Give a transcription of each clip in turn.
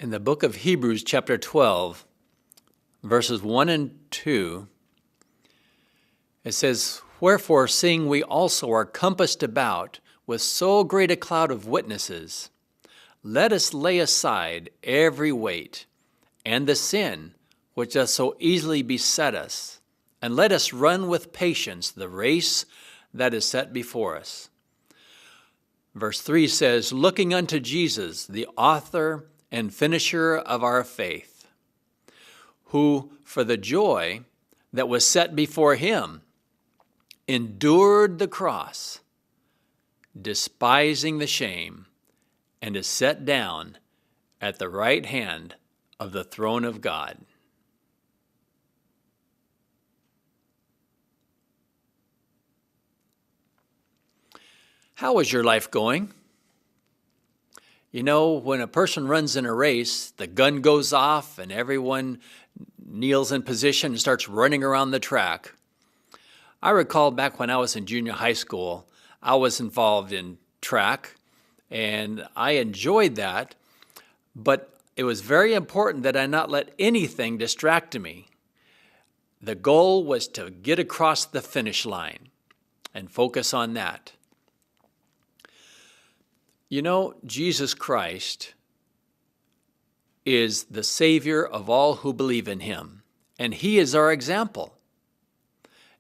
In the book of Hebrews, chapter 12, verses 1 and 2, it says, "Wherefore, seeing we also are compassed about with so great a cloud of witnesses, let us lay aside every weight and the sin which doth so easily beset us, and let us run with patience the race that is set before us." Verse 3 says, "Looking unto Jesus, the author and finisher of our faith, who for the joy that was set before him endured the cross, despising the shame, and is set down at the right hand of the throne of God." How is your life going? You know, when a person runs in a race, the gun goes off and everyone kneels in position and starts running around the track. I recall back when I was in junior high school, I was involved in track and I enjoyed that, but it was very important that I not let anything distract me. The goal was to get across the finish line and focus on that. You know, Jesus Christ is the Savior of all who believe in him, and he is our example.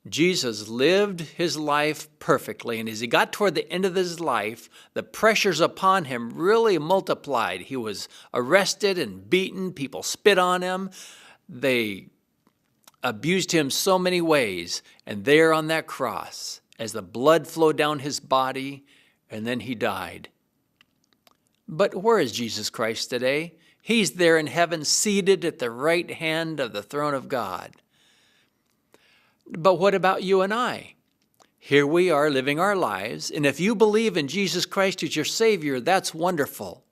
Jesus lived his life perfectly, and as he got toward the end of his life, the pressures upon him really multiplied. He was arrested and beaten. People spit on him. They abused him so many ways, and there on that cross, as the blood flowed down his body, and then he died. But where is Jesus Christ today? He's there in heaven, seated at the right hand of the throne of God. But what about you and I? Here we are living our lives, and if you believe in Jesus Christ as your Savior, that's wonderful.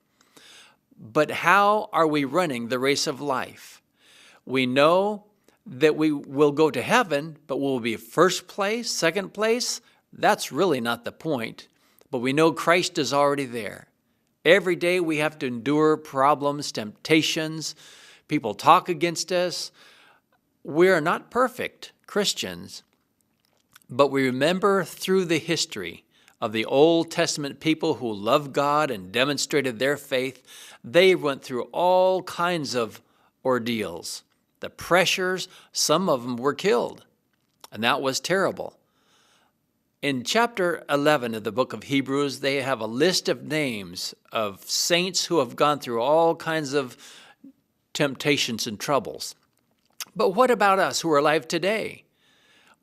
But how are we running the race of life? We know that we will go to heaven, but will we be first place, second place? That's really not the point. But we know Christ is already there. Every day we have to endure problems, temptations. People talk against us. We are not perfect Christians, but we remember through the history of the Old Testament people who loved God and demonstrated their faith, they went through all kinds of ordeals. The pressures, some of them were killed, and that was terrible. In chapter 11 of the book of Hebrews, they have a list of names of saints who have gone through all kinds of temptations and troubles. But what about us who are alive today?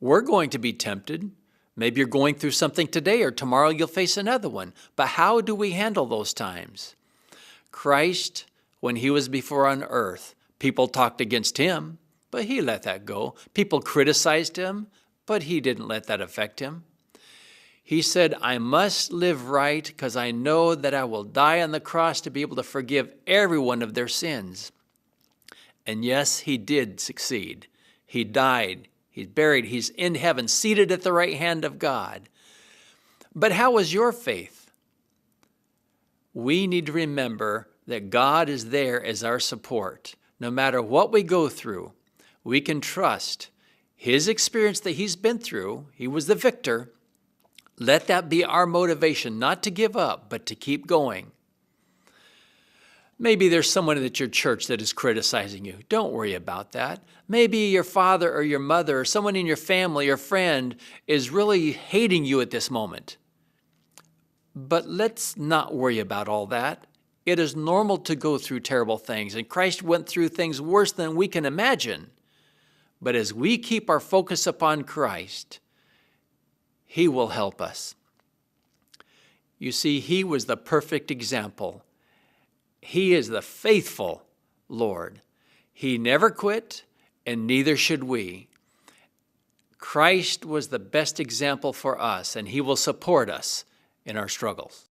We're going to be tempted. Maybe you're going through something today, or tomorrow you'll face another one. But how do we handle those times? Christ, when he was before on earth, people talked against him, but he let that go. People criticized him, but he didn't let that affect him. He said, "I must live right because I know that I will die on the cross to be able to forgive everyone of their sins." And yes, he did succeed. He died. He's buried. He's in heaven, seated at the right hand of God. But how is your faith? We need to remember that God is there as our support. No matter what we go through, we can trust his experience that he's been through. He was the victor. Let that be our motivation, not to give up, but to keep going. Maybe there's someone at your church that is criticizing you. Don't worry about that. Maybe your father or your mother or someone in your family or friend is really hating you at this moment. But let's not worry about all that. It is normal to go through terrible things, and Christ went through things worse than we can imagine. But as we keep our focus upon Christ, he will help us. You see, he was the perfect example. He is the faithful Lord. He never quit, and neither should we. Christ was the best example for us, and he will support us in our struggles.